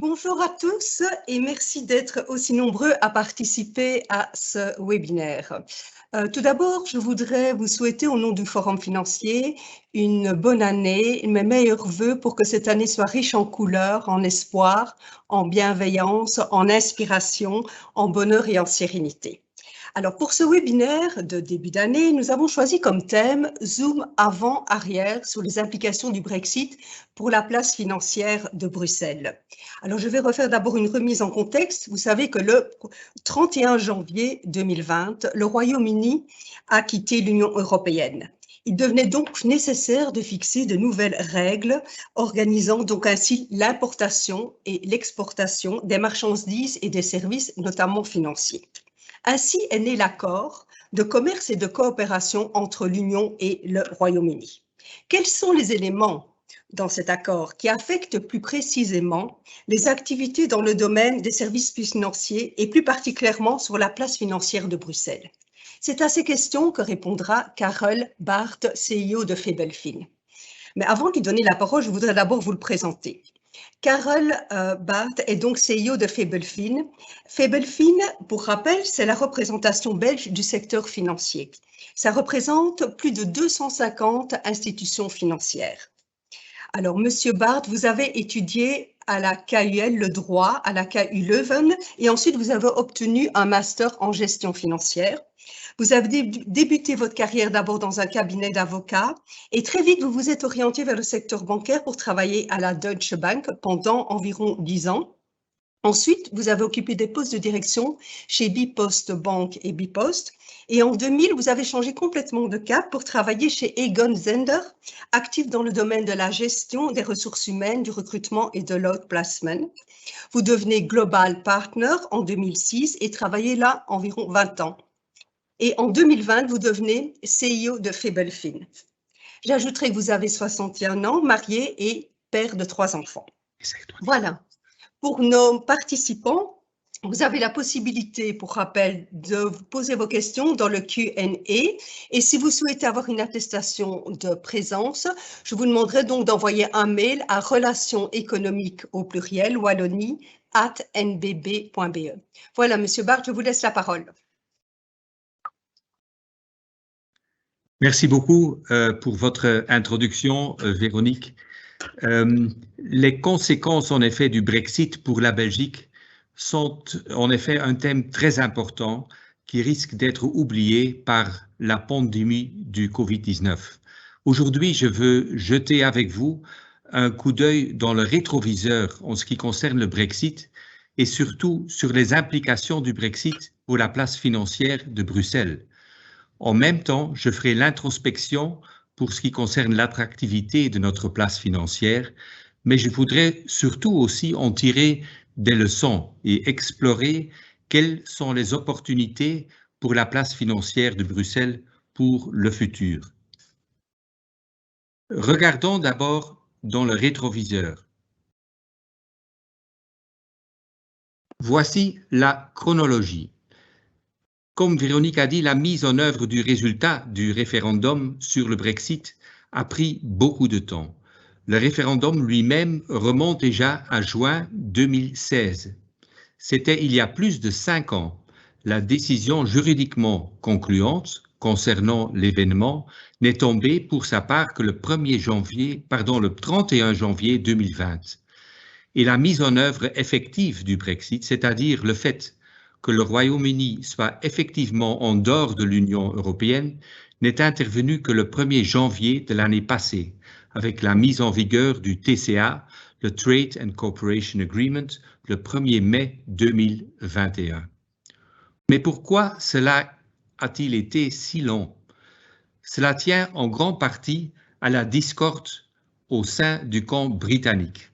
Bonjour à tous et merci d'être aussi nombreux à participer à ce webinaire. Tout d'abord, je voudrais vous souhaiter au nom du Forum financier une bonne année, mes meilleurs vœux pour que cette année soit riche en couleurs, en espoir, en bienveillance, en inspiration, en bonheur et en sérénité. Alors pour ce webinaire de début d'année, nous avons choisi comme thème Zoom avant-arrière sur les implications du Brexit pour la place financière de Bruxelles. Alors je vais refaire d'abord une remise en contexte. Vous savez que le 31 janvier 2020, le Royaume-Uni a quitté l'Union européenne. Il devenait donc nécessaire de fixer de nouvelles règles, organisant donc ainsi l'importation et l'exportation des marchandises et des services, notamment financiers. Ainsi est né l'accord de commerce et de coopération entre l'Union et le Royaume-Uni. Quels sont les éléments dans cet accord qui affectent plus précisément les activités dans le domaine des services financiers et plus particulièrement sur la place financière de Bruxelles? C'est à ces questions que répondra Carole Barth, CEO de Febelfin. Mais avant de lui donner la parole, je voudrais d'abord vous le présenter. Carole Barth est donc CEO de Febelfin. Febelfin, pour rappel, c'est la représentation belge du secteur financier. Ça représente plus de 250 institutions financières. Alors, Monsieur Barth, vous avez étudié à la KUL le droit, à la KU Leuven, et ensuite vous avez obtenu un master en gestion financière. Vous avez débuté votre carrière d'abord dans un cabinet d'avocats et très vite vous vous êtes orienté vers le secteur bancaire pour travailler à la Deutsche Bank pendant environ 10 ans. Ensuite, vous avez occupé des postes de direction chez Bipost Bank et Bipost. Et en 2000, vous avez changé complètement de cap pour travailler chez Egon Zehnder, actif dans le domaine de la gestion des ressources humaines, du recrutement et de l'outplacement. Vous devenez Global Partner en 2006 et travaillez là environ 20 ans. Et en 2020, vous devenez CEO de Febelfin. J'ajouterai que vous avez 61 ans, marié et père de 3 enfants. Voilà. Pour nos participants, vous avez la possibilité, pour rappel, de vous poser vos questions dans le Q&A. Et si vous souhaitez avoir une attestation de présence, je vous demanderai donc d'envoyer un mail à relations économiques au pluriel wallonie@nbb.be. Voilà, Monsieur Barth, je vous laisse la parole. Merci beaucoup pour votre introduction, Véronique. Les conséquences, en effet, du Brexit pour la Belgique sont, en effet, un thème très important qui risque d'être oublié par la pandémie du Covid-19. Aujourd'hui, je veux jeter avec vous un coup d'œil dans le rétroviseur en ce qui concerne le Brexit et surtout sur les implications du Brexit pour la place financière de Bruxelles. En même temps, je ferai l'introspection pour ce qui concerne l'attractivité de notre place financière, mais je voudrais surtout aussi en tirer des leçons et explorer quelles sont les opportunités pour la place financière de Bruxelles pour le futur. Regardons d'abord dans le rétroviseur. Voici la chronologie. Comme Véronique a dit, la mise en œuvre du résultat du référendum sur le Brexit a pris beaucoup de temps. Le référendum lui-même remonte déjà à juin 2016. C'était il y a plus de 5 ans. La décision juridiquement concluante concernant l'événement n'est tombée pour sa part que le 31 janvier 2020. Et la mise en œuvre effective du Brexit, c'est-à-dire le fait que le Royaume-Uni soit effectivement en dehors de l'Union européenne, n'est intervenu que le 1er janvier de l'année passée, avec la mise en vigueur du TCA, le Trade and Cooperation Agreement, le 1er mai 2021. Mais pourquoi cela a-t-il été si long? Cela tient en grande partie à la discorde au sein du camp britannique.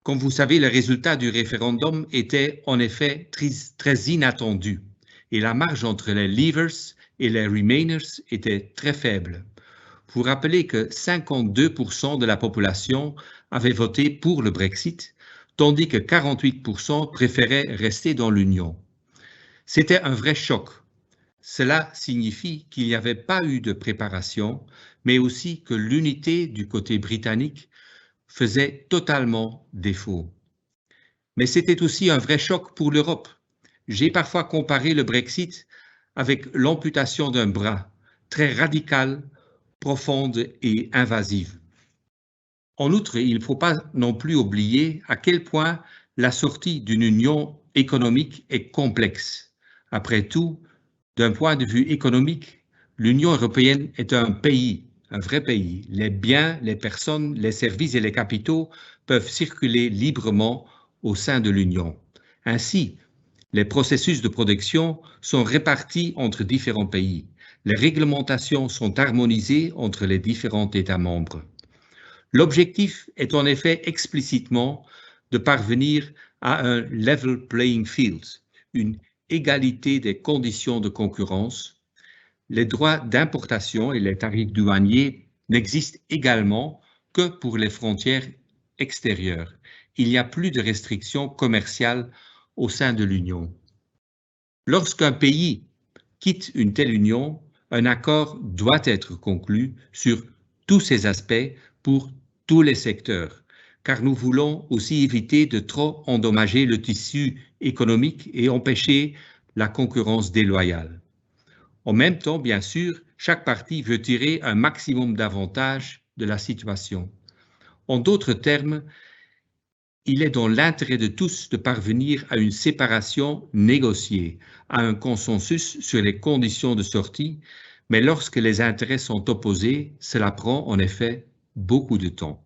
Comme vous savez, le résultat du référendum était en effet très inattendu et la marge entre les Leavers et les Remainers était très faible. Vous rappelez que 52% de la population avait voté pour le Brexit, tandis que 48% préféraient rester dans l'Union. C'était un vrai choc. Cela signifie qu'il n'y avait pas eu de préparation, mais aussi que l'unité du côté britannique faisait totalement défaut. Mais c'était aussi un vrai choc pour l'Europe. J'ai parfois comparé le Brexit avec l'amputation d'un bras, très radicale, profonde et invasive. En outre, il ne faut pas non plus oublier à quel point la sortie d'une union économique est complexe. Après tout, d'un point de vue économique, l'Union européenne est un pays, un vrai pays. Les biens, les personnes, les services et les capitaux peuvent circuler librement au sein de l'Union. Ainsi, les processus de production sont répartis entre différents pays. Les réglementations sont harmonisées entre les différents États membres. L'objectif est en effet explicitement de parvenir à un level playing field, une égalité des conditions de concurrence. Les droits d'importation et les tarifs douaniers n'existent également que pour les frontières extérieures. Il n'y a plus de restrictions commerciales au sein de l'Union. Lorsqu'un pays quitte une telle union, un accord doit être conclu sur tous ces aspects pour tous les secteurs, car nous voulons aussi éviter de trop endommager le tissu économique et empêcher la concurrence déloyale. En même temps, bien sûr, chaque partie veut tirer un maximum d'avantages de la situation. En d'autres termes, il est dans l'intérêt de tous de parvenir à une séparation négociée, à un consensus sur les conditions de sortie, mais lorsque les intérêts sont opposés, cela prend en effet beaucoup de temps.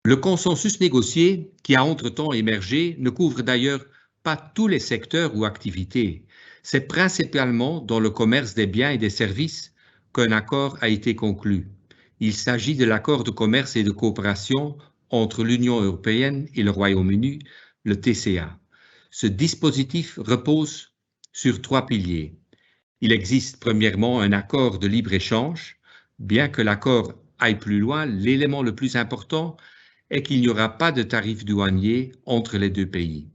Le consensus négocié, qui a entre-temps émergé, ne couvre d'ailleurs pas tous les secteurs ou activités. C'est principalement dans le commerce des biens et des services qu'un accord a été conclu. Il s'agit de l'accord de commerce et de coopération entre l'Union européenne et le Royaume-Uni, le TCA. Ce dispositif repose sur 3 piliers. Il existe premièrement un accord de libre-échange. Bien que l'accord aille plus loin, l'élément le plus important est qu'il n'y aura pas de tarifs douaniers entre les deux pays.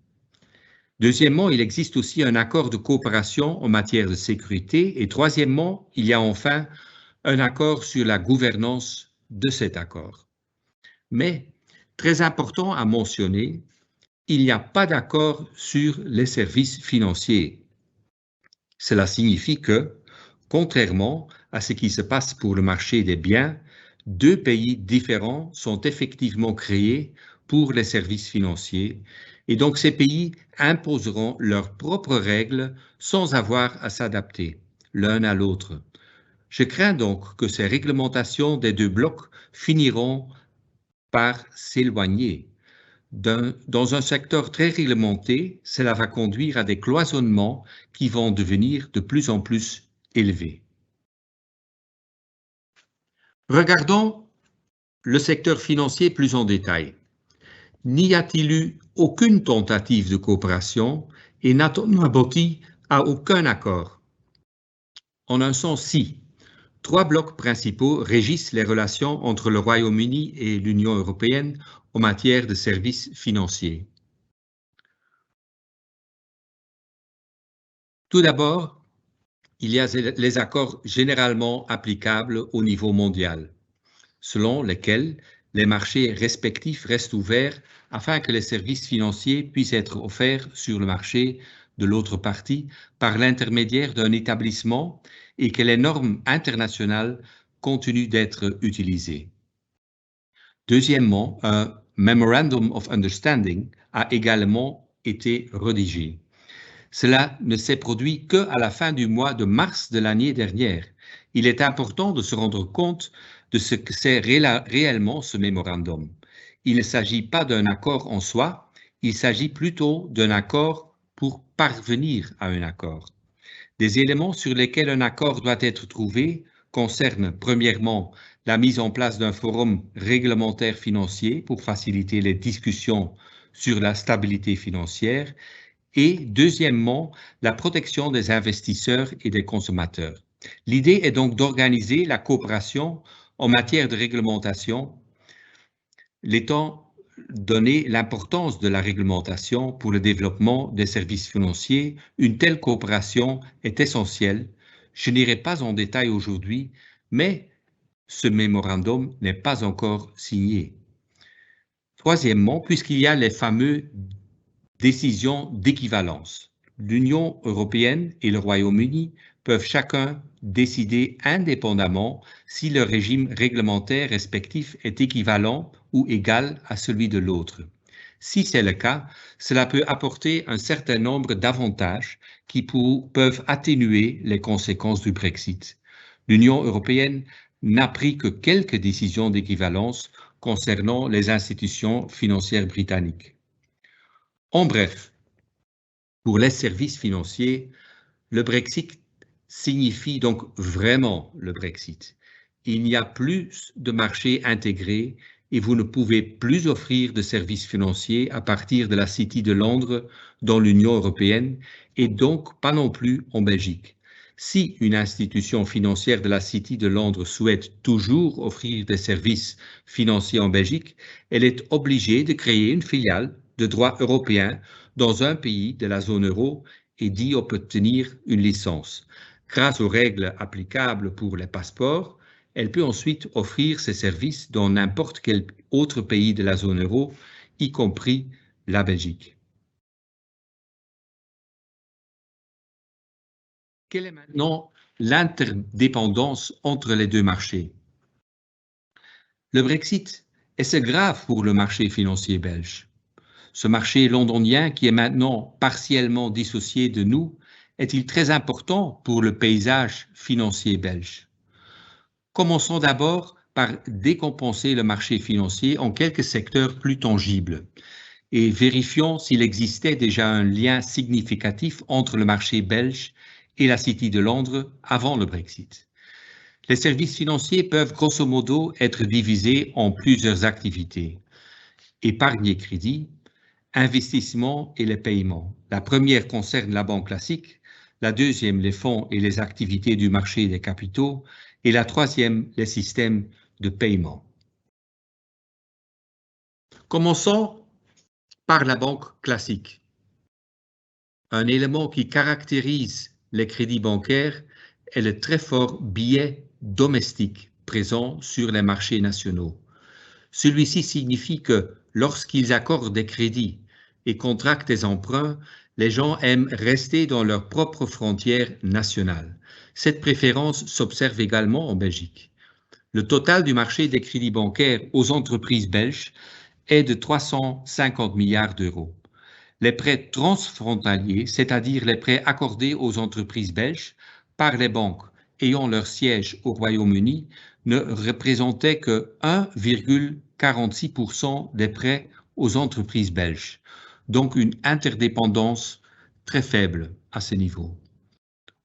Deuxièmement, il existe aussi un accord de coopération en matière de sécurité. Et troisièmement, il y a enfin un accord sur la gouvernance de cet accord. Mais, très important à mentionner, il n'y a pas d'accord sur les services financiers. Cela signifie que, contrairement à ce qui se passe pour le marché des biens, 2 pays différents sont effectivement créés pour les services financiers et donc ces pays imposeront leurs propres règles sans avoir à s'adapter l'un à l'autre. Je crains donc que ces réglementations des 2 blocs finiront par s'éloigner. Dans un secteur très réglementé, cela va conduire à des cloisonnements qui vont devenir de plus en plus élevés. Regardons le secteur financier plus en détail. N'y a-t-il eu aucune tentative de coopération et n'a-t-on abouti à aucun accord? En un sens, si. 3 blocs principaux régissent les relations entre le Royaume-Uni et l'Union européenne en matière de services financiers. Tout d'abord, il y a les accords généralement applicables au niveau mondial, selon lesquels les marchés respectifs restent ouverts afin que les services financiers puissent être offerts sur le marché de l'autre partie par l'intermédiaire d'un établissement et que les normes internationales continuent d'être utilisées. Deuxièmement, un Memorandum of Understanding a également été rédigé. Cela ne s'est produit qu'à la fin du mois de mars de l'année dernière. Il est important de se rendre compte de ce que c'est réellement ce mémorandum. Il ne s'agit pas d'un accord en soi, il s'agit plutôt d'un accord pour parvenir à un accord. Des éléments sur lesquels un accord doit être trouvé concernent premièrement la mise en place d'un forum réglementaire financier pour faciliter les discussions sur la stabilité financière et deuxièmement, la protection des investisseurs et des consommateurs. L'idée est donc d'organiser la coopération en matière de réglementation, l'étant donné l'importance de la réglementation pour le développement des services financiers, une telle coopération est essentielle. Je n'irai pas en détail aujourd'hui, mais Ce mémorandum n'est pas encore signé. Troisièmement, puisqu'il y a les fameuses décisions d'équivalence, l'Union européenne et le Royaume-Uni peuvent chacun décider indépendamment si leur régime réglementaire respectif est équivalent ou égal à celui de l'autre. Si c'est le cas, cela peut apporter un certain nombre d'avantages qui peuvent atténuer les conséquences du Brexit. L'Union européenne n'a pris que quelques décisions d'équivalence concernant les institutions financières britanniques. En bref, pour les services financiers, le Brexit signifie donc vraiment le Brexit. Il n'y a plus de marché intégré et vous ne pouvez plus offrir de services financiers à partir de la City de Londres dans l'Union européenne et donc pas non plus en Belgique. Si une institution financière de la City de Londres souhaite toujours offrir des services financiers en Belgique, elle est obligée de créer une filiale de droit européen dans un pays de la zone euro et d'y obtenir une licence. Grâce aux règles applicables pour les passeports, elle peut ensuite offrir ses services dans n'importe quel autre pays de la zone euro, y compris la Belgique. Quelle est maintenant l'interdépendance entre les deux marchés? Le Brexit est-ce grave pour le marché financier belge? Ce marché londonien qui est maintenant partiellement dissocié de nous, est-il très important pour le paysage financier belge? Commençons d'abord par décompenser le marché financier en quelques secteurs plus tangibles et vérifions s'il existait déjà un lien significatif entre le marché belge et la City de Londres avant le Brexit. Les services financiers peuvent grosso modo être divisés en plusieurs activités. Épargne et crédit, investissement et les paiements. La première concerne la banque classique, la deuxième les fonds et les activités du marché des capitaux et la troisième les systèmes de paiement. Commençons par la banque classique. Un élément qui caractérise les crédits bancaires est le très fort biais domestique présent sur les marchés nationaux. Celui-ci signifie que lorsqu'ils accordent des crédits et contractent des emprunts, les gens aiment rester dans leurs propres frontières nationales. Cette préférence s'observe également en Belgique. Le total du marché des crédits bancaires aux entreprises belges est de 350 milliards d'euros. Les prêts transfrontaliers, c'est-à-dire les prêts accordés aux entreprises belges par les banques ayant leur siège au Royaume-Uni, ne représentaient que 1,46% des prêts aux entreprises belges, donc une interdépendance très faible à ce niveau.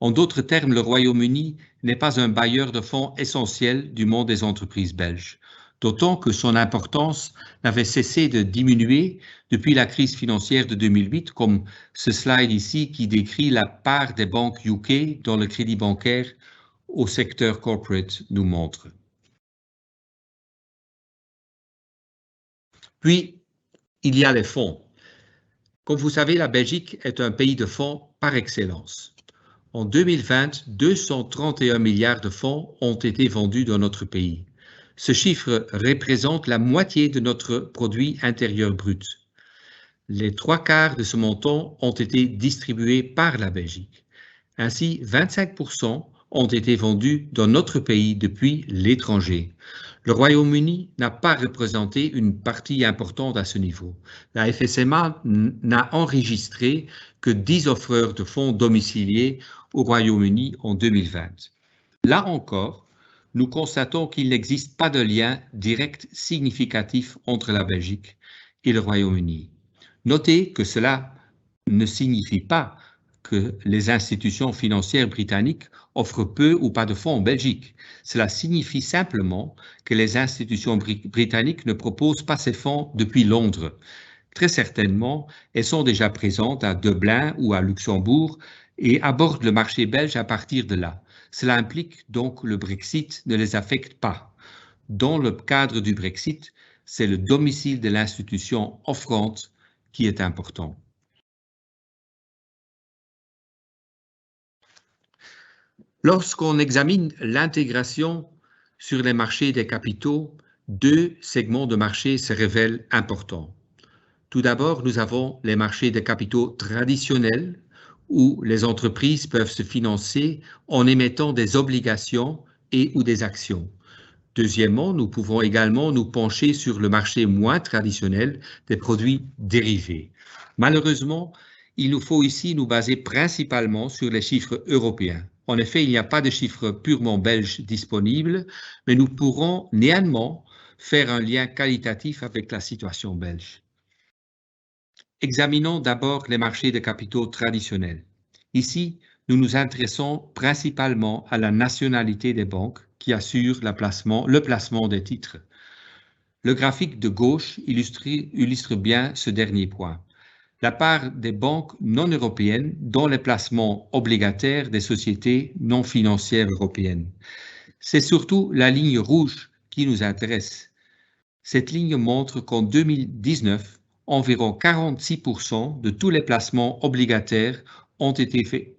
En d'autres termes, le Royaume-Uni n'est pas un bailleur de fonds essentiel du monde des entreprises belges, d'autant que son importance n'avait cessé de diminuer depuis la crise financière de 2008, comme ce slide ici qui décrit la part des banques UK dans le crédit bancaire au secteur corporate nous montre. Puis, il y a les fonds. Comme vous savez, la Belgique est un pays de fonds par excellence. En 2020, 231 milliards de fonds ont été vendus dans notre pays. Ce chiffre représente la moitié de notre produit intérieur brut. Les 3/4 de ce montant ont été distribués par la Belgique. Ainsi, 25% ont été vendus dans notre pays depuis l'étranger. Le Royaume-Uni n'a pas représenté une partie importante à ce niveau. La FSMA n'a enregistré que 10 offreurs de fonds domiciliés au Royaume-Uni en 2020. Là encore, nous constatons qu'il n'existe pas de lien direct significatif entre la Belgique et le Royaume-Uni. Notez que cela ne signifie pas que les institutions financières britanniques offrent peu ou pas de fonds en Belgique. Cela signifie simplement que les institutions britanniques ne proposent pas ces fonds depuis Londres. Très certainement, elles sont déjà présentes à Dublin ou à Luxembourg et abordent le marché belge à partir de là. Cela implique donc que le Brexit ne les affecte pas. Dans le cadre du Brexit, c'est le domicile de l'institution offrante qui est important. Lorsqu'on examine l'intégration sur les marchés des capitaux, deux segments de marché se révèlent importants. Tout d'abord, nous avons les marchés des capitaux traditionnels, où les entreprises peuvent se financer en émettant des obligations et ou des actions. Deuxièmement, nous pouvons également nous pencher sur le marché moins traditionnel des produits dérivés. Malheureusement, il nous faut ici nous baser principalement sur les chiffres européens. En effet, il n'y a pas de chiffres purement belges disponibles, mais nous pourrons néanmoins faire un lien qualitatif avec la situation belge. Examinons d'abord les marchés de capitaux traditionnels. Ici, nous nous intéressons principalement à la nationalité des banques qui assurent le placement des titres. Le graphique de gauche illustre bien ce dernier point. La part des banques non européennes dans les placements obligataires des sociétés non financières européennes. C'est surtout la ligne rouge qui nous intéresse. Cette ligne montre qu'en 2019, environ 46% de tous les placements obligataires ont été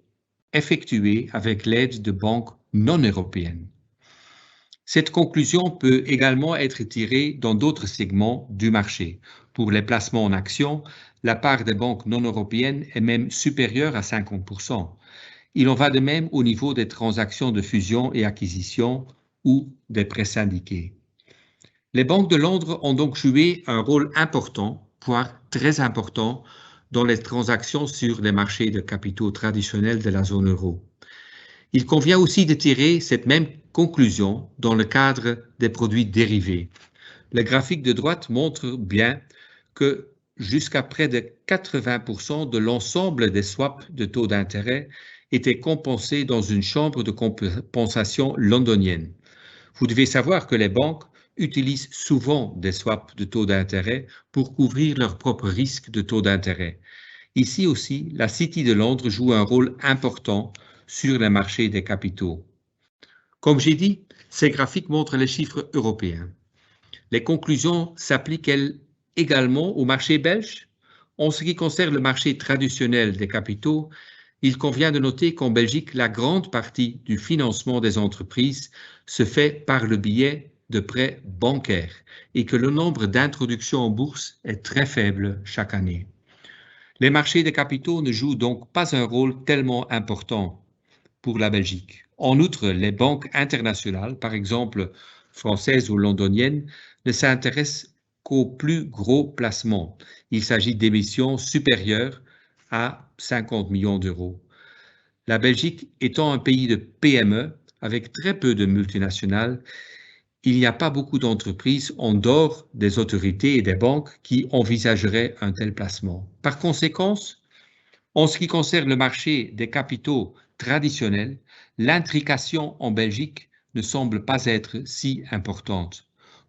effectués avec l'aide de banques non européennes. Cette conclusion peut également être tirée dans d'autres segments du marché. Pour les placements en actions, la part des banques non européennes est même supérieure à 50%. Il en va de même au niveau des transactions de fusion et acquisition ou des prêts syndiqués. Les banques de Londres ont donc joué un rôle important, voire très important, dans les transactions sur les marchés de capitaux traditionnels de la zone euro. Il convient aussi de tirer cette même conclusion dans le cadre des produits dérivés. Le graphique de droite montre bien que jusqu'à près de 80% de l'ensemble des swaps de taux d'intérêt étaient compensés dans une chambre de compensation londonienne. Vous devez savoir que les banques utilisent souvent des swaps de taux d'intérêt pour couvrir leurs propres risques de taux d'intérêt. Ici aussi, la City de Londres joue un rôle important sur les marchés des capitaux. Comme j'ai dit, ces graphiques montrent les chiffres européens. Les conclusions s'appliquent également au marché belge. En ce qui concerne le marché traditionnel des capitaux, il convient de noter qu'en Belgique, la grande partie du financement des entreprises se fait par le biais de prêts bancaires et que le nombre d'introductions en bourse est très faible chaque année. Les marchés des capitaux ne jouent donc pas un rôle tellement important pour la Belgique. En outre, les banques internationales, par exemple françaises ou londoniennes, ne s'intéressent qu'aux plus gros placements. Il s'agit d'émissions supérieures à 50 millions d'euros. La Belgique étant un pays de PME avec très peu de multinationales, il n'y a pas beaucoup d'entreprises en dehors des autorités et des banques qui envisageraient un tel placement. Par conséquent, en ce qui concerne le marché des capitaux traditionnels, l'intrication en Belgique ne semble pas être si importante.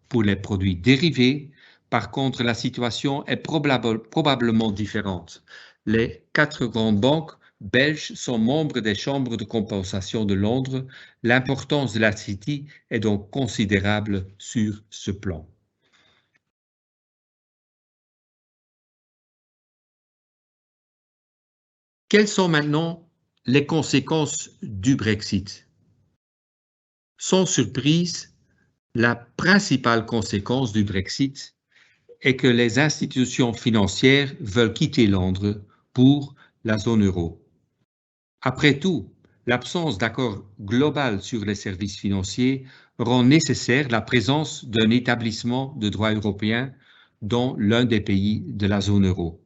Pour les produits dérivés, par contre, la situation est probablement différente. Les 4 grandes banques belges sont membres des chambres de compensation de Londres. L'importance de la City est donc considérable sur ce plan. Quelles sont maintenant les conséquences du Brexit? Sans surprise, la principale conséquence du Brexit est que les institutions financières veulent quitter Londres pour la zone euro. Après tout, l'absence d'accord global sur les services financiers rend nécessaire la présence d'un établissement de droit européen dans l'un des pays de la zone euro.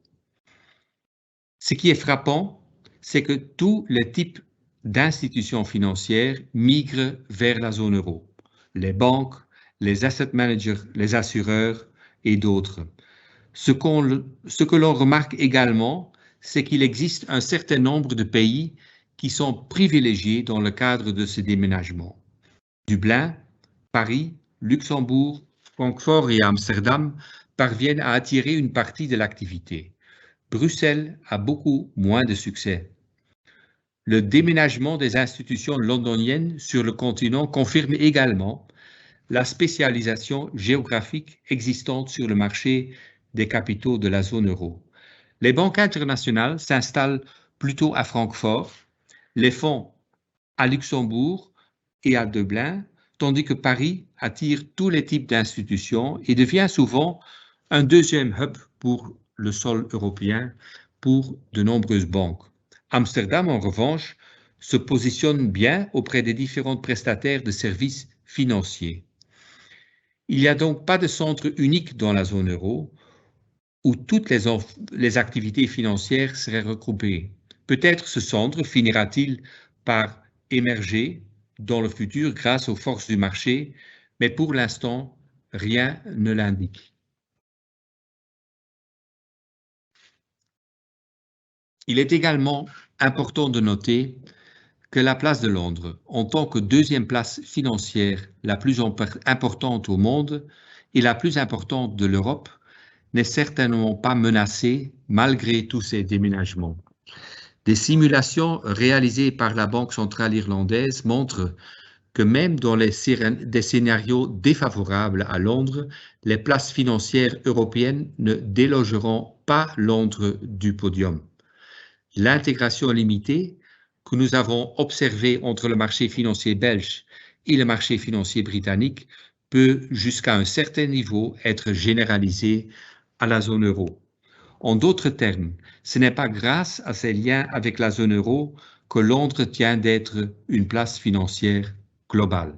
Ce qui est frappant, c'est que tous les types d'institutions financières migrent vers la zone euro. Les banques, les asset managers, les assureurs et d'autres. Ce que l'on remarque également, c'est qu'il existe un certain nombre de pays qui sont privilégiés dans le cadre de ce déménagement. Dublin, Paris, Luxembourg, Francfort et Amsterdam parviennent à attirer une partie de l'activité. Bruxelles a beaucoup moins de succès. Le déménagement des institutions londoniennes sur le continent confirme également la spécialisation géographique existante sur le marché des capitaux de la zone euro. Les banques internationales s'installent plutôt à Francfort, les fonds à Luxembourg et à Dublin, tandis que Paris attire tous les types d'institutions et devient souvent un deuxième hub pour le sol européen pour de nombreuses banques. Amsterdam, en revanche, se positionne bien auprès des différents prestataires de services financiers. Il n'y a donc pas de centre unique dans la zone euro où toutes les activités financières seraient regroupées. Peut-être ce centre finira-t-il par émerger dans le futur grâce aux forces du marché, mais pour l'instant, rien ne l'indique. Il est également important de noter que la place de Londres, en tant que deuxième place financière la plus importante au monde et la plus importante de l'Europe, n'est certainement pas menacée malgré tous ces déménagements. Des simulations réalisées par la Banque centrale irlandaise montrent que même dans des scénarios défavorables à Londres, les places financières européennes ne délogeront pas Londres du podium. L'intégration limitée que nous avons observée entre le marché financier belge et le marché financier britannique peut jusqu'à un certain niveau être généralisée à la zone euro. En d'autres termes, ce n'est pas grâce à ces liens avec la zone euro que Londres tient d'être une place financière globale.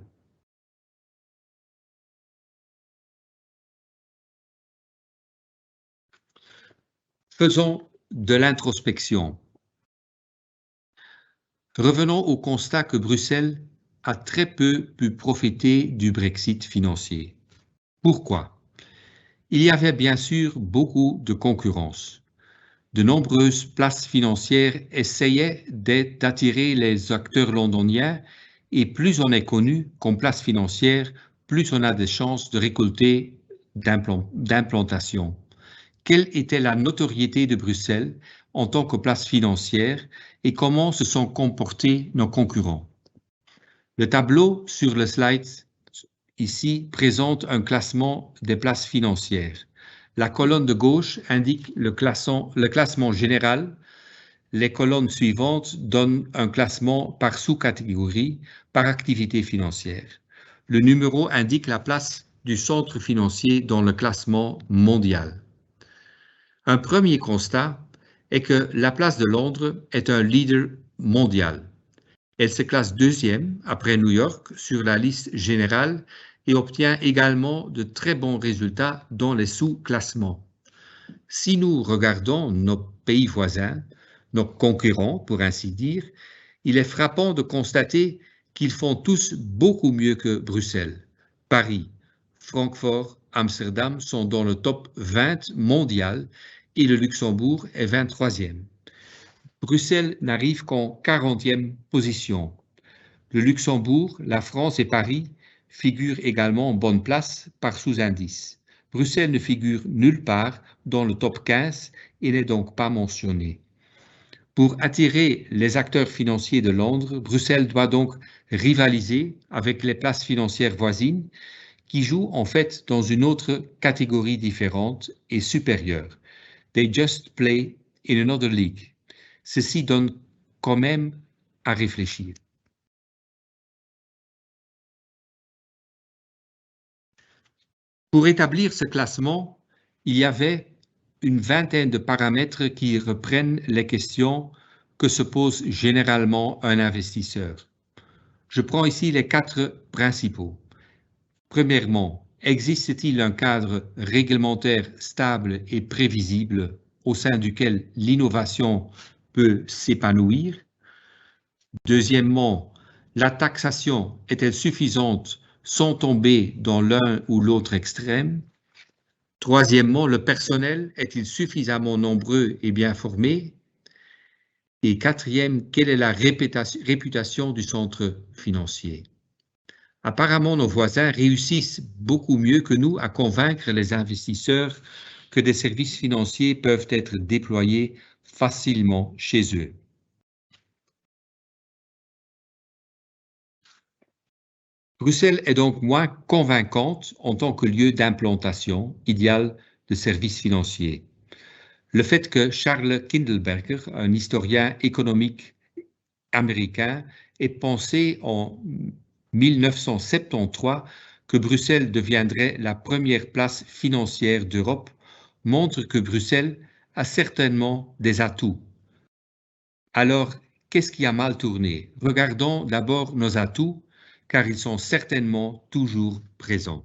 Faisons de l'introspection. Revenons au constat que Bruxelles a très peu pu profiter du Brexit financier. Pourquoi? Il y avait bien sûr beaucoup de concurrence. De nombreuses places financières essayaient d'attirer les acteurs londoniens et plus on est connu comme place financière, plus on a de chances de récolter d'implantation. Quelle était la notoriété de Bruxelles en tant que place financière et comment se sont comportés nos concurrents? Le tableau sur le slide ici présente un classement des places financières. La colonne de gauche indique le classement général. Les colonnes suivantes donnent un classement par sous-catégorie, par activité financière. Le numéro indique la place du centre financier dans le classement mondial. Un premier constat est que la place de Londres est un leader mondial. Elle se classe deuxième après New York sur la liste générale et obtient également de très bons résultats dans les sous-classements. Si nous regardons nos pays voisins, nos concurrents pour ainsi dire, il est frappant de constater qu'ils font tous beaucoup mieux que Bruxelles. Paris, Francfort, Amsterdam sont dans le top 20 mondial et le Luxembourg est 23e. Bruxelles n'arrive qu'en 40e position. Le Luxembourg, la France et Paris figurent également en bonne place par sous-indice. Bruxelles ne figure nulle part dans le top 15 et n'est donc pas mentionné. Pour attirer les acteurs financiers de Londres, Bruxelles doit donc rivaliser avec les places financières voisines qui jouent en fait dans une autre catégorie différente et supérieure. They just play in another league. Ceci donne quand même à réfléchir. Pour établir ce classement, il y avait une vingtaine de paramètres qui reprennent les questions que se pose généralement un investisseur. Je prends ici les 4 principaux. Premièrement, existe-t-il un cadre réglementaire stable et prévisible au sein duquel l'innovation peut s'épanouir? Deuxièmement, la taxation est-elle suffisante sans tomber dans l'un ou l'autre extrême? Troisièmement, le personnel est-il suffisamment nombreux et bien formé? Et quatrième, quelle est la réputation du centre financier? Apparemment, nos voisins réussissent beaucoup mieux que nous à convaincre les investisseurs que des services financiers peuvent être déployés facilement chez eux. Bruxelles est donc moins convaincante en tant que lieu d'implantation idéal de services financiers. Le fait que Charles Kindleberger, un historien économique américain, ait pensé en 1973 que Bruxelles deviendrait la première place financière d'Europe montre que Bruxelles a certainement des atouts. Alors, qu'est-ce qui a mal tourné? Regardons d'abord nos atouts, car ils sont certainement toujours présents.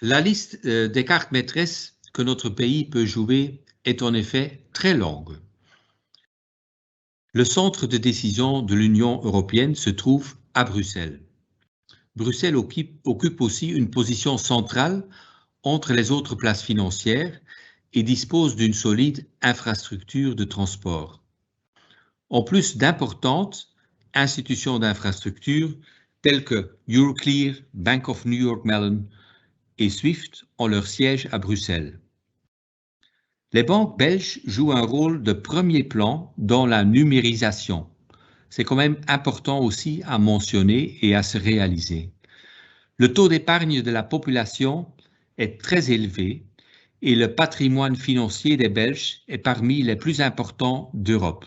La liste des cartes maîtresses que notre pays peut jouer est en effet très longue. Le centre de décision de l'Union européenne se trouve à Bruxelles. Bruxelles occupe aussi une position centrale entre les autres places financières et dispose d'une solide infrastructure de transport. En plus d'importantes institutions d'infrastructure telles que Euroclear, Bank of New York Mellon et SWIFT ont leur siège à Bruxelles. Les banques belges jouent un rôle de premier plan dans la numérisation. C'est quand même important aussi à mentionner et à se réaliser. Le taux d'épargne de la population est très élevé et le patrimoine financier des Belges est parmi les plus importants d'Europe.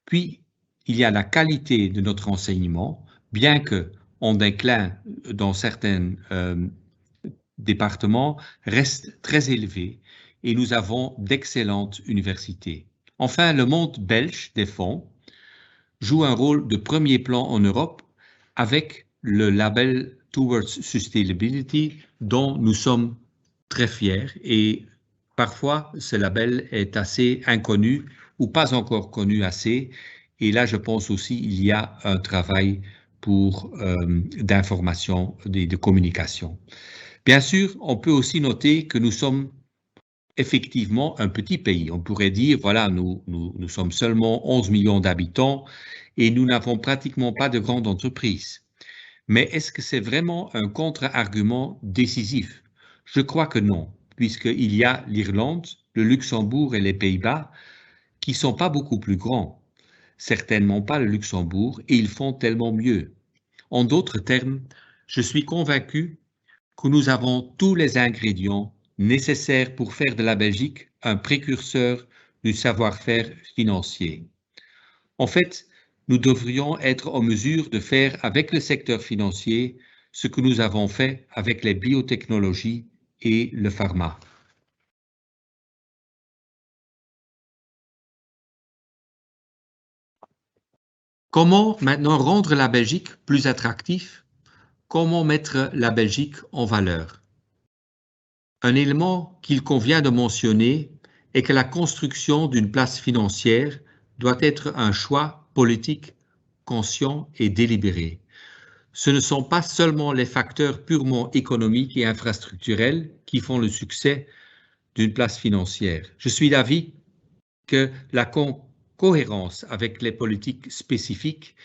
Puis, il y a la qualité de notre enseignement, bien qu'en déclin dans certains départements, reste très élevé et nous avons d'excellentes universités. Enfin, le monde belge des fonds joue un rôle de premier plan en Europe avec le label Towards Sustainability dont nous sommes très fiers et parfois ce label est assez inconnu ou pas encore connu assez et là je pense aussi il y a un travail d'information, de communication. Bien sûr, on peut aussi noter que nous sommes effectivement un petit pays. On pourrait dire, voilà, nous sommes seulement 11 millions d'habitants et nous n'avons pratiquement pas de grandes entreprises. Mais est-ce que c'est vraiment un contre-argument décisif? Je crois que non, puisqu'il y a l'Irlande, le Luxembourg et les Pays-Bas qui ne sont pas beaucoup plus grands. Certainement pas le Luxembourg et ils font tellement mieux. En d'autres termes, je suis convaincu que nous avons tous les ingrédients nécessaires pour faire de la Belgique un précurseur du savoir-faire financier. En fait, nous devrions être en mesure de faire avec le secteur financier ce que nous avons fait avec les biotechnologies et le pharma. Comment maintenant rendre la Belgique plus attractive? Comment mettre la Belgique en valeur? Un élément qu'il convient de mentionner est que la construction d'une place financière doit être un choix politique conscient et délibéré. Ce ne sont pas seulement les facteurs purement économiques et infrastructurels qui font le succès d'une place financière. Je suis d'avis que la cohérence avec les politiques spécifiques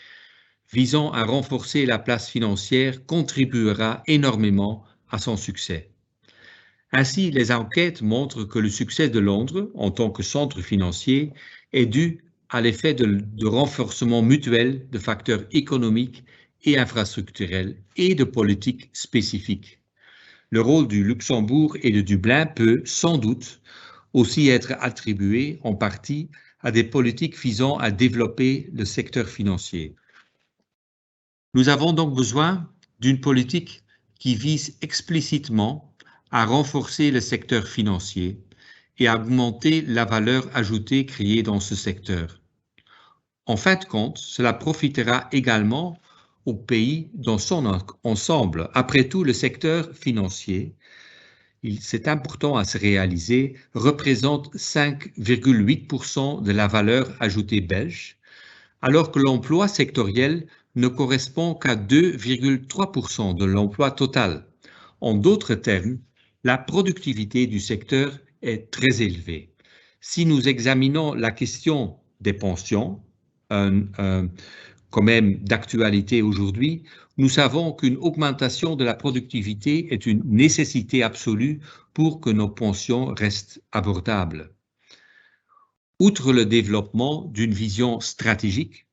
visant à renforcer la place financière contribuera énormément à son succès. Ainsi, les enquêtes montrent que le succès de Londres en tant que centre financier est dû à l'effet de renforcement mutuel de facteurs économiques et infrastructurels et de politiques spécifiques. Le rôle du Luxembourg et de Dublin peut sans doute aussi être attribué en partie à des politiques visant à développer le secteur financier. Nous avons donc besoin d'une politique qui vise explicitement à renforcer le secteur financier et à augmenter la valeur ajoutée créée dans ce secteur. En fin de compte, cela profitera également au pays dans son ensemble. Après tout, le secteur financier, c'est important à se réaliser, représente 5,8% de la valeur ajoutée belge, alors que l'emploi sectoriel ne correspond qu'à 2,3% de l'emploi total. En d'autres termes, la productivité du secteur est très élevée. Si nous examinons la question des pensions, quand même d'actualité aujourd'hui, nous savons qu'une augmentation de la productivité est une nécessité absolue pour que nos pensions restent abordables. Outre le développement d'une vision stratégique,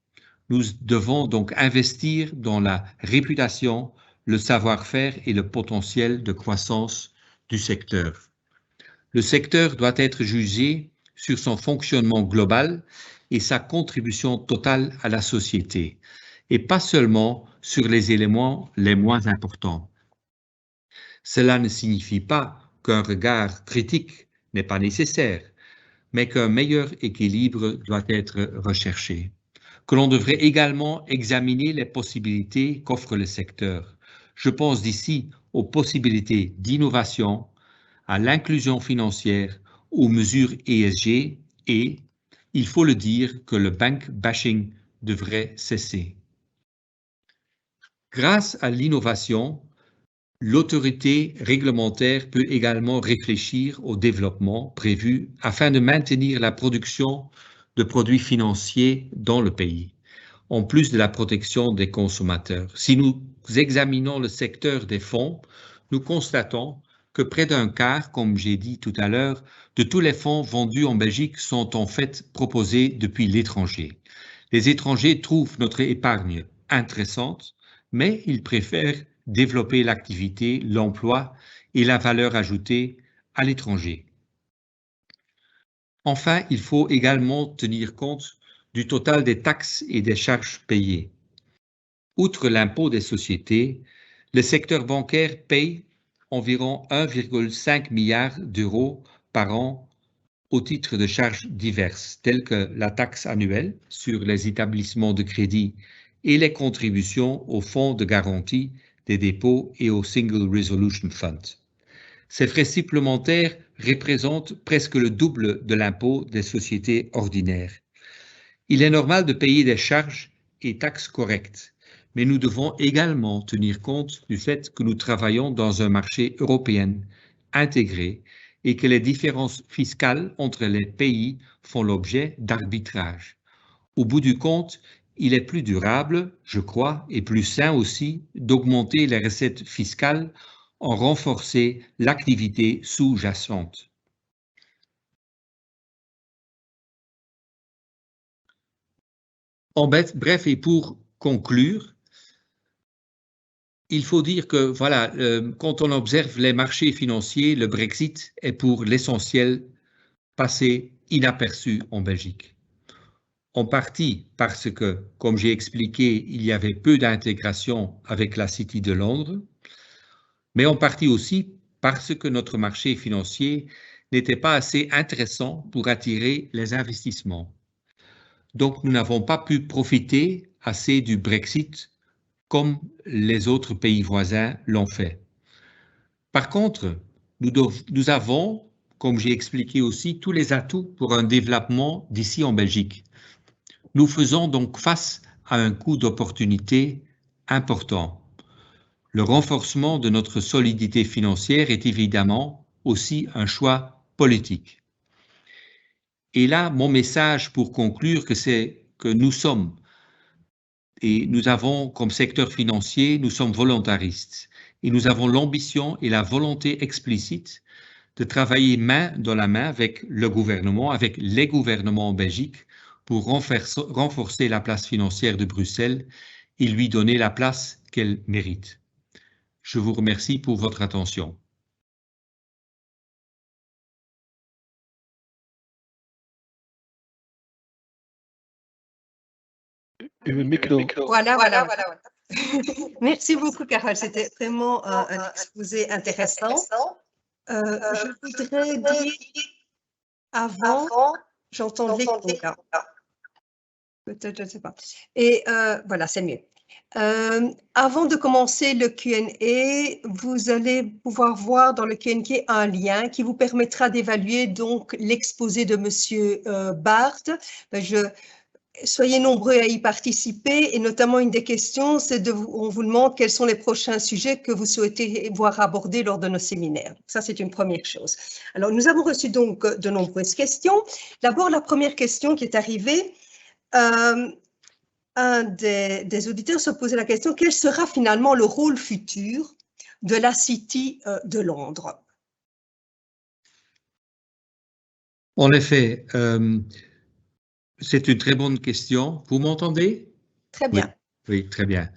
nous devons donc investir dans la réputation, le savoir-faire et le potentiel de croissance du secteur. Le secteur doit être jugé sur son fonctionnement global et sa contribution totale à la société, et pas seulement sur les éléments les moins importants. Cela ne signifie pas qu'un regard critique n'est pas nécessaire, mais qu'un meilleur équilibre doit être recherché, que l'on devrait également examiner les possibilités qu'offre le secteur. Je pense ici aux possibilités d'innovation, à l'inclusion financière, aux mesures ESG et, il faut le dire, que le bank bashing devrait cesser. Grâce à l'innovation, l'autorité réglementaire peut également réfléchir au développement prévu afin de maintenir la production de produits financiers dans le pays, en plus de la protection des consommateurs. Si nous examinons le secteur des fonds, nous constatons que près d'un quart, comme j'ai dit tout à l'heure, de tous les fonds vendus en Belgique sont en fait proposés depuis l'étranger. Les étrangers trouvent notre épargne intéressante, mais ils préfèrent développer l'activité, l'emploi et la valeur ajoutée à l'étranger. Enfin, il faut également tenir compte du total des taxes et des charges payées. Outre l'impôt des sociétés, le secteur bancaire paye environ 1,5 milliard d'euros par an au titre de charges diverses, telles que la taxe annuelle sur les établissements de crédit et les contributions au fonds de garantie des dépôts et au Single Resolution Fund. Ces frais supplémentaires représentent presque le double de l'impôt des sociétés ordinaires. Il est normal de payer des charges et taxes correctes, mais nous devons également tenir compte du fait que nous travaillons dans un marché européen intégré et que les différences fiscales entre les pays font l'objet d'arbitrage. Au bout du compte, il est plus durable, je crois, et plus sain aussi d'augmenter les recettes fiscales en renforçant l'activité sous-jacente. En bref, et pour conclure, il faut dire que voilà, quand on observe les marchés financiers, le Brexit est pour l'essentiel passé inaperçu en Belgique. En partie parce que, comme j'ai expliqué, il y avait peu d'intégration avec la City de Londres, mais en partie aussi parce que notre marché financier n'était pas assez intéressant pour attirer les investissements. Donc, nous n'avons pas pu profiter assez du Brexit comme les autres pays voisins l'ont fait. Par contre, nous avons, comme j'ai expliqué aussi, tous les atouts pour un développement d'ici en Belgique. Nous faisons donc face à un coût d'opportunité important. Le renforcement de notre solidité financière est évidemment aussi un choix politique. Et là, mon message pour conclure, c'est que nous sommes, et nous avons comme secteur financier, nous sommes volontaristes. Et nous avons l'ambition et la volonté explicite de travailler main dans la main avec le gouvernement, avec les gouvernements en Belgique, pour renforcer la place financière de Bruxelles et lui donner la place qu'elle mérite. Je vous remercie pour votre attention. Voilà. Merci beaucoup, Carole. C'était vraiment un exposé intéressant. Je voudrais dire, avant, j'entends l'écho là. Peut-être, je ne sais pas. Et voilà, c'est mieux. Avant de commencer le Q&A, vous allez pouvoir voir dans le Q&A un lien qui vous permettra d'évaluer donc l'exposé de Monsieur Barth. Soyez nombreux à y participer et notamment une des questions, c'est on vous demande quels sont les prochains sujets que vous souhaitez voir abordés lors de nos séminaires. Ça, c'est une première chose. Alors, nous avons reçu donc de nombreuses questions. D'abord, la première question qui est arrivée, un des auditeurs se posait la question, quel sera finalement le rôle futur de la City de Londres? En effet, c'est une très bonne question. Vous m'entendez? Très bien. Oui, très bien.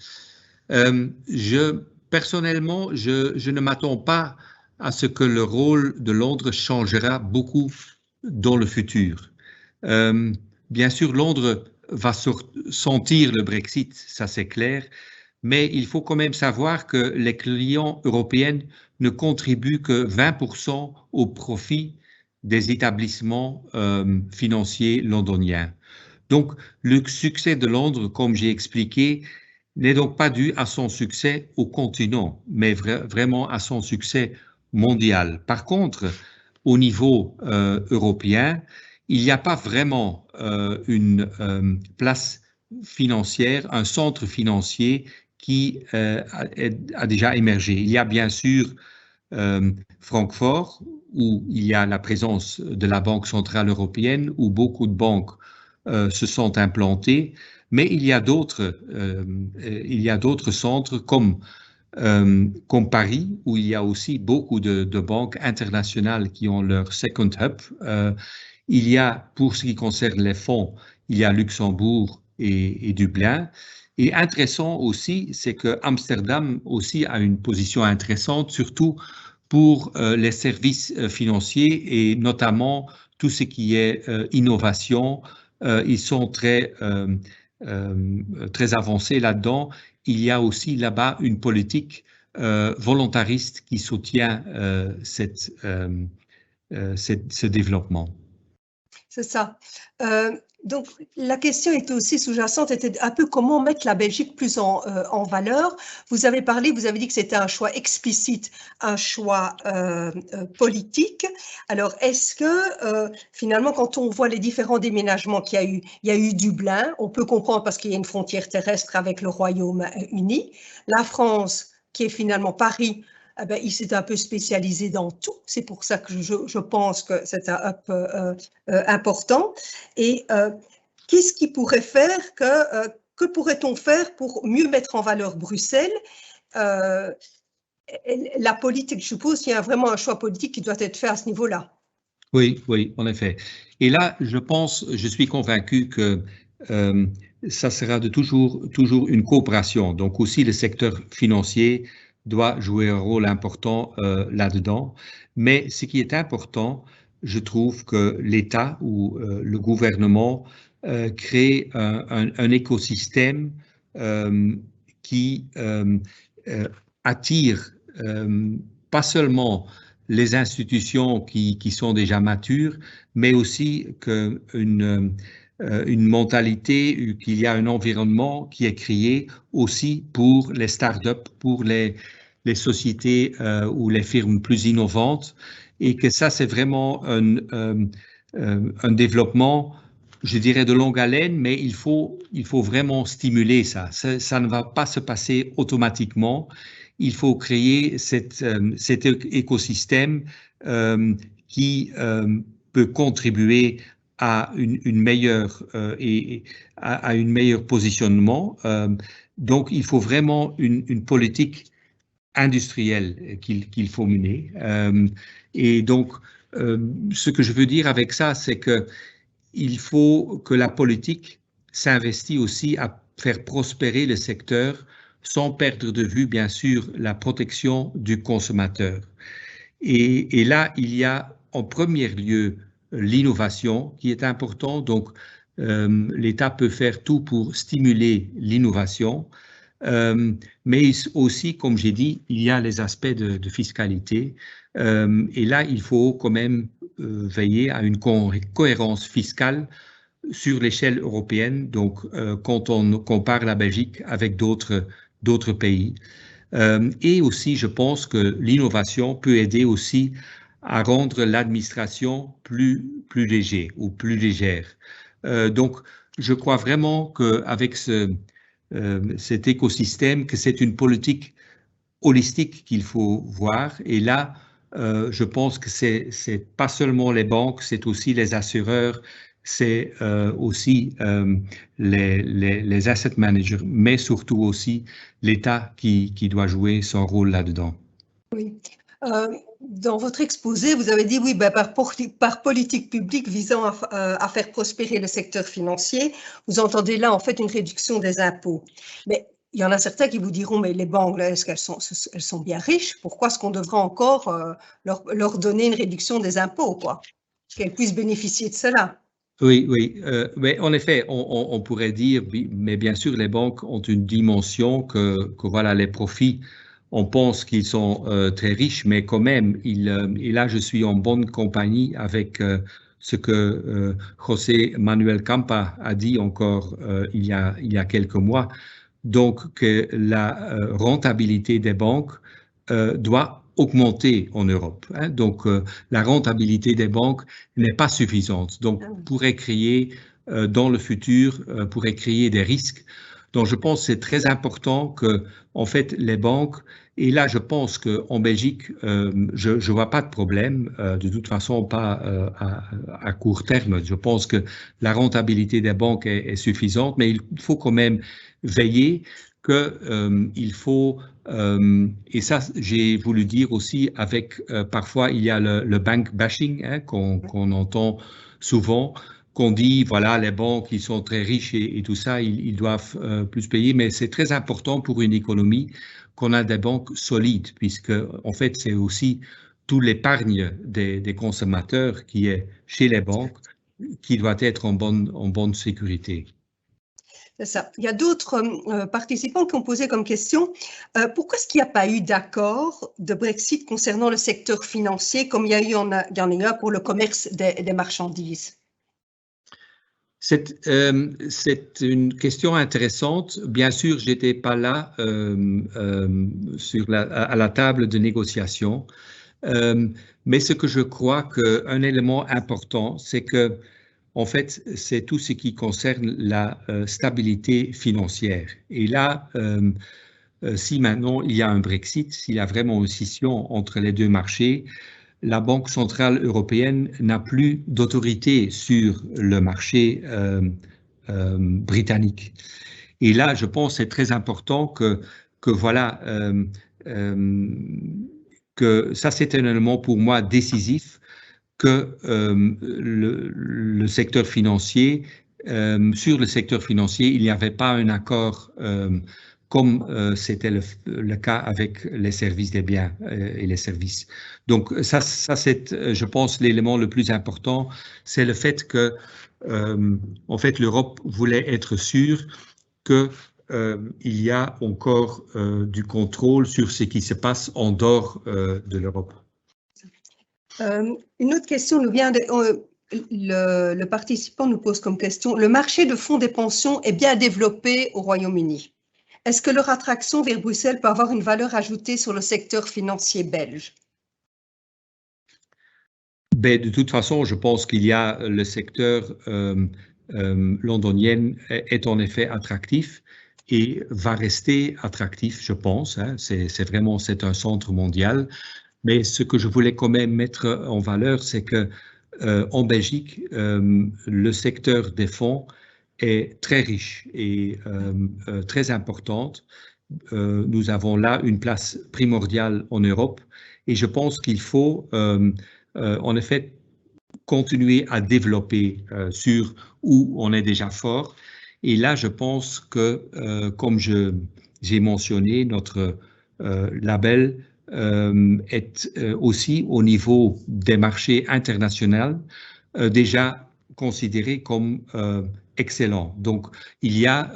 Personnellement, je ne m'attends pas à ce que le rôle de Londres changera beaucoup dans le futur. Bien sûr, Londres va sentir le Brexit, ça c'est clair, mais il faut quand même savoir que les clients européens ne contribuent que 20% au profit des établissements financiers londoniens. Donc, le succès de Londres, comme j'ai expliqué, n'est donc pas dû à son succès au continent, mais vraiment à son succès mondial. Par contre, au niveau européen, il n'y a pas vraiment une place financière, un centre financier qui a déjà émergé. Il y a bien sûr Francfort, où il y a la présence de la Banque centrale européenne, où beaucoup de banques se sont implantées, mais il y a d'autres centres comme Paris, où il y a aussi beaucoup de banques internationales qui ont leur second hub. Il y a, pour ce qui concerne les fonds, il y a Luxembourg et Dublin. Et intéressant aussi, c'est que Amsterdam aussi a une position intéressante, surtout pour les services financiers et notamment tout ce qui est innovation. Ils sont très avancés là-dedans. Il y a aussi là-bas une politique volontariste qui soutient ce développement. C'est ça. Donc, la question était aussi sous-jacente, était un peu comment mettre la Belgique plus en valeur. Vous avez dit que c'était un choix explicite, un choix politique. Alors, est-ce que finalement, quand on voit les différents déménagements qu'il y a eu, il y a eu Dublin, on peut comprendre parce qu'il y a une frontière terrestre avec le Royaume-Uni, la France, qui est finalement Paris. Eh ben, il s'est un peu spécialisé dans tout. C'est pour ça que je pense que c'est un hub important. Et qu'est-ce qui pourrait faire que pourrait-on faire pour mieux mettre en valeur Bruxelles? La politique, je suppose qu'il y a vraiment un choix politique qui doit être fait à ce niveau-là. Oui, oui, en effet. Et là, je suis convaincu que ça sera toujours une coopération. Donc aussi le secteur financier doit jouer un rôle important là-dedans. Mais ce qui est important, je trouve que l'État ou le gouvernement crée un écosystème qui attire pas seulement les institutions qui sont déjà matures, mais aussi une mentalité, qu'il y a un environnement qui est créé aussi pour les startups, pour les sociétés ou les firmes plus innovantes, et que ça, c'est vraiment un développement, je dirais, de longue haleine, mais il faut vraiment stimuler ça. Ça ne va pas se passer automatiquement. Il faut créer cet écosystème qui peut contribuer à une meilleure à une meilleur positionnement. Donc, il faut vraiment une politique industrielle qu'il faut mener. Et donc, ce que je veux dire avec ça, c'est que il faut que la politique s'investisse aussi à faire prospérer le secteur sans perdre de vue, bien sûr, la protection du consommateur. Et là, il y a en premier lieu l'innovation qui est important. Donc, l'État peut faire tout pour stimuler l'innovation. Mais aussi, comme j'ai dit, il y a les aspects de fiscalité. Et là, il faut quand même veiller à une cohérence fiscale sur l'échelle européenne, donc quand on compare la Belgique avec d'autres pays. Et aussi, je pense que l'innovation peut aider aussi à rendre l'administration plus léger ou plus légère. Donc, je crois vraiment qu'avec cet écosystème, que c'est une politique holistique qu'il faut voir. Et là, je pense que c'est pas seulement les banques, c'est aussi les assureurs, c'est aussi les asset managers, mais surtout aussi l'État qui doit jouer son rôle là-dedans. Oui. Dans votre exposé, vous avez dit, oui, ben, par politique publique visant à faire prospérer le secteur financier, vous entendez là en fait une réduction des impôts. Mais il y en a certains qui vous diront, mais les banques, est-ce qu'elles sont bien riches? Pourquoi est-ce qu'on devrait encore leur donner une réduction des impôts, quoi? Qu'elles puissent bénéficier de cela. Oui, oui. Mais en effet, on pourrait dire, mais bien sûr, les banques ont une dimension que voilà, les profits, on pense qu'ils sont très riches, mais quand même, et là, je suis en bonne compagnie avec ce que José Manuel Campa a dit encore il y a quelques mois. Donc, que la rentabilité des banques doit augmenter en Europe. Hein. Donc, la rentabilité des banques n'est pas suffisante. Donc, pourrait créer dans le futur, pourrait créer des risques. Donc, je pense que c'est très important que, en fait, les banques, et là, je pense qu'en Belgique, je ne vois pas de problème, de toute façon, pas à court terme. Je pense que la rentabilité des banques est suffisante, mais il faut quand même veiller qu'il faut, et ça j'ai voulu dire aussi avec, parfois il y a le bank bashing hein, qu'on entend souvent, qu'on dit voilà les banques ils sont très riches et tout ça, ils doivent plus payer, mais c'est très important pour une économie qu'on a des banques solides, puisque en fait c'est aussi toute l'épargne des consommateurs qui est chez les banques qui doit être en bonne sécurité. C'est ça. Il y a d'autres participants qui ont posé comme question pourquoi est-ce qu'il n'y a pas eu d'accord de Brexit concernant le secteur financier comme il y en a pour le commerce des marchandises? C'est une question intéressante. Bien sûr, je n'étais pas là à la table de négociation, mais ce que je crois qu'un élément important, c'est que en fait, c'est tout ce qui concerne la stabilité financière. Et là, si maintenant il y a un Brexit, s'il y a vraiment une scission entre les deux marchés, la Banque centrale européenne n'a plus d'autorité sur le marché britannique. Et là, je pense que c'est très important que voilà, que ça c'est un élément pour moi décisif que le secteur financier, sur le secteur financier, il n'y avait pas un accord comme c'était le cas avec les services des biens et les services. Donc ça c'est, je pense, l'élément le plus important, c'est le fait que, en fait, l'Europe voulait être sûre que il y a encore du contrôle sur ce qui se passe en dehors de l'Europe. Une autre question nous vient le participant nous pose comme question, le marché de fonds des pensions est bien développé au Royaume-Uni. Est-ce que leur attraction vers Bruxelles peut avoir une valeur ajoutée sur le secteur financier belge? Ben, de toute façon, je pense qu'il y a le secteur londonien est en effet attractif et va rester attractif, je pense. Hein. C'est vraiment, c'est un centre mondial. Mais ce que je voulais quand même mettre en valeur, c'est que en Belgique, le secteur des fonds est très riche et très importante. Nous avons là une place primordiale en Europe et je pense qu'il faut en effet continuer à développer sur où on est déjà fort. Et là, je pense que, comme j'ai mentionné, notre label est aussi au niveau des marchés internationaux déjà considéré comme excellent. Donc, il y a,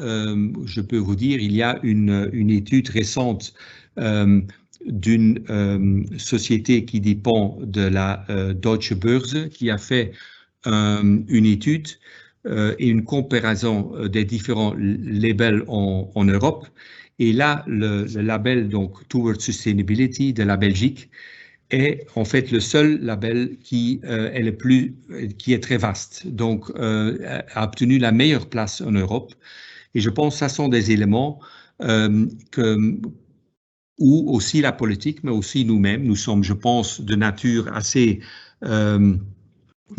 je peux vous dire, il y a une étude récente d'une société qui dépend de la Deutsche Börse qui a fait une étude et une comparaison des différents labels en Europe. Et là, le label donc Towards Sustainability de la Belgique est en fait le seul label qui est très vaste, donc a obtenu la meilleure place en Europe. Et je pense que ce sont des éléments où aussi la politique, mais aussi nous-mêmes, nous sommes, je pense, de nature assez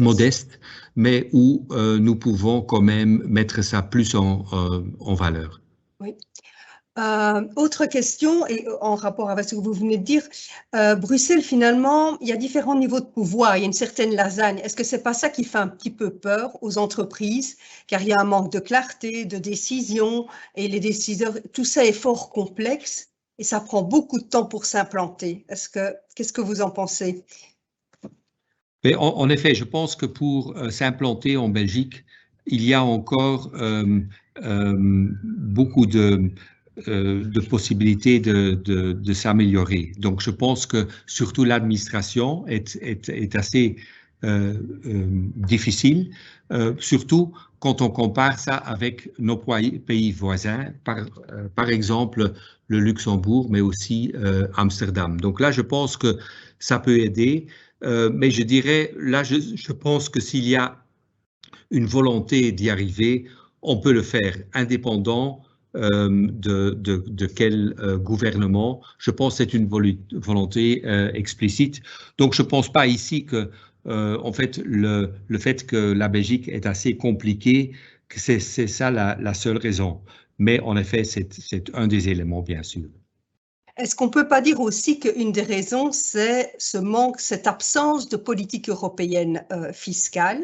modeste, mais où nous pouvons quand même mettre ça plus en valeur. Oui. Autre question, et en rapport avec ce que vous venez de dire, Bruxelles, finalement, il y a différents niveaux de pouvoir, il y a une certaine lasagne. Est-ce que c'est pas ça qui fait un petit peu peur aux entreprises, car il y a un manque de clarté, de décision, et les décideurs, tout ça est fort complexe, et ça prend beaucoup de temps pour s'implanter. Qu'est-ce que vous en pensez? Mais en effet, je pense que pour s'implanter en Belgique, il y a encore beaucoup de possibilités de s'améliorer. Donc, je pense que surtout l'administration est assez difficile, surtout quand on compare ça avec nos pays voisins, par exemple le Luxembourg, mais aussi Amsterdam. Donc là, je pense que ça peut aider. Mais je dirais, là, je pense que s'il y a une volonté d'y arriver, on peut le faire indépendant de quel gouvernement. Je pense que c'est une volonté explicite. Donc, je ne pense pas ici que, en fait, le fait que la Belgique est assez compliquée, que c'est ça la seule raison. Mais en effet, c'est un des éléments, bien sûr. Est-ce qu'on ne peut pas dire aussi qu'une des raisons, c'est ce manque, cette absence de politique européenne fiscale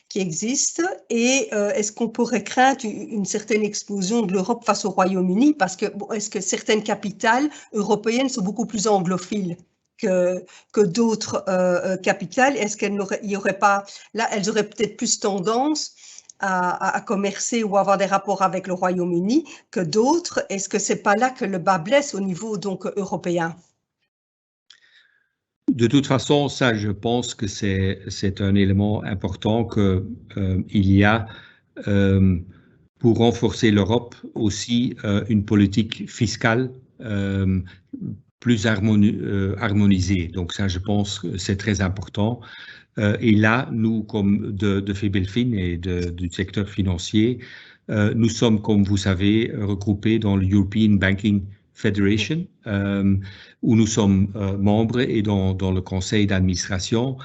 qui existe? Et est-ce qu'on pourrait craindre une certaine explosion de l'Europe face au Royaume-Uni? Parce que est-ce que certaines capitales européennes sont beaucoup plus anglophiles que d'autres capitales? Est-ce qu'il n'y aurait pas, là, elles auraient peut-être plus tendance à commercer ou avoir des rapports avec le Royaume-Uni que d'autres? Est-ce que c'est pas là que le bas blesse au niveau donc européen? De toute façon, ça, je pense que c'est un élément important que il y a pour renforcer l'Europe aussi une politique fiscale plus harmonisée. Donc ça, je pense que c'est très important. Et là, nous, comme de Febelfin et du secteur financier, nous sommes, comme vous savez, regroupés dans le European Banking Federation, où nous sommes membres et dans le conseil d'administration.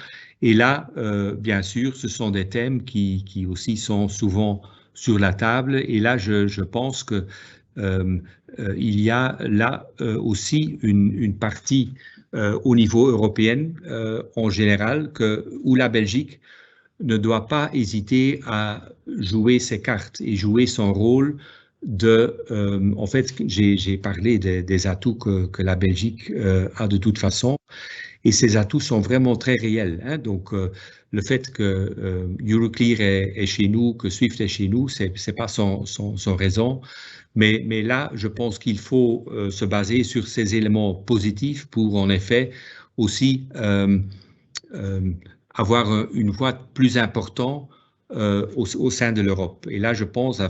Et là, bien sûr, ce sont des thèmes qui aussi sont souvent sur la table. Et là, je pense que il y a là aussi une partie au niveau européen en général où la Belgique ne doit pas hésiter à jouer ses cartes et jouer son rôle en fait, j'ai parlé des atouts que la Belgique a de toute façon, et ces atouts sont vraiment très réels. Hein. Donc, le fait que Euroclear est chez nous, que Swift est chez nous, c'est pas sans raison. Mais là, je pense qu'il faut se baser sur ces éléments positifs pour, en effet, aussi avoir une voix plus importante au sein de l'Europe. Et là, je pense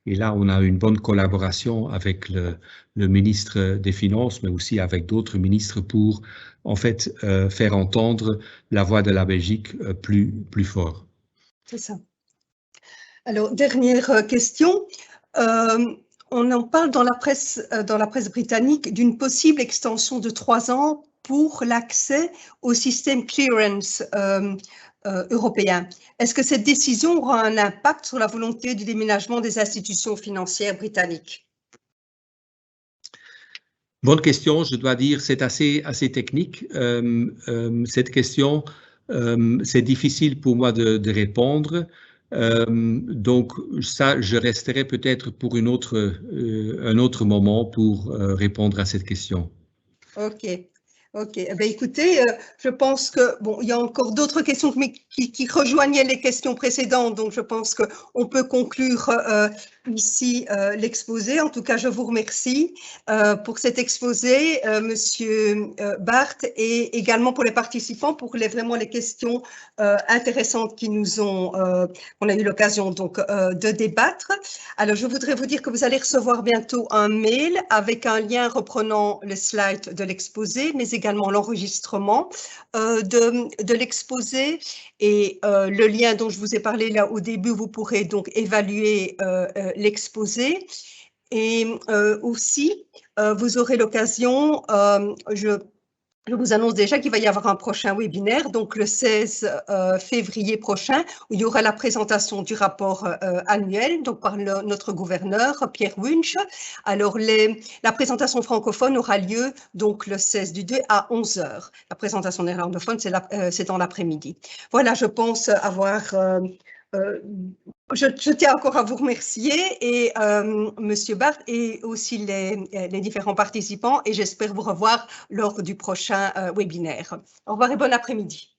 et là, on a une bonne collaboration avec le ministre des Finances, mais aussi avec d'autres ministres pour, en fait, faire entendre la voix de la Belgique plus fort. C'est ça. Alors, dernière question. On en parle dans la presse britannique d'une possible extension de 3 ans pour l'accès au système clearance européen. Est-ce que cette décision aura un impact sur la volonté du déménagement des institutions financières britanniques? Bonne question, je dois dire, c'est assez technique. Cette question, c'est difficile pour moi de répondre. Donc ça, je resterai peut-être pour un autre moment pour répondre à cette question. Ok. Ok, eh bien, écoutez, je pense que, bon, il y a encore d'autres questions qui rejoignaient les questions précédentes, donc je pense qu'on peut conclure ici l'exposé. En tout cas, je vous remercie pour cet exposé, Monsieur Barth, et également pour les participants, pour vraiment les questions intéressantes qu'on a eu l'occasion donc de débattre. Alors, je voudrais vous dire que vous allez recevoir bientôt un mail avec un lien reprenant le slide de l'exposé, mais également l'enregistrement de l'exposé, et le lien dont je vous ai parlé là au début, vous pourrez donc évaluer l'exposé. Et aussi, vous aurez l'occasion, Je vous annonce déjà qu'il va y avoir un prochain webinaire, donc le 16 février prochain, où il y aura la présentation du rapport annuel, donc par notre gouverneur, Pierre Wunsch. Alors, la présentation francophone aura lieu donc le 16 du 2 à 11 h. La présentation néerlandophone, c'est dans l'après-midi. Voilà, je pense avoir... je tiens encore à vous remercier et Monsieur Barth et aussi les différents participants et j'espère vous revoir lors du prochain webinaire. Au revoir et bon après-midi.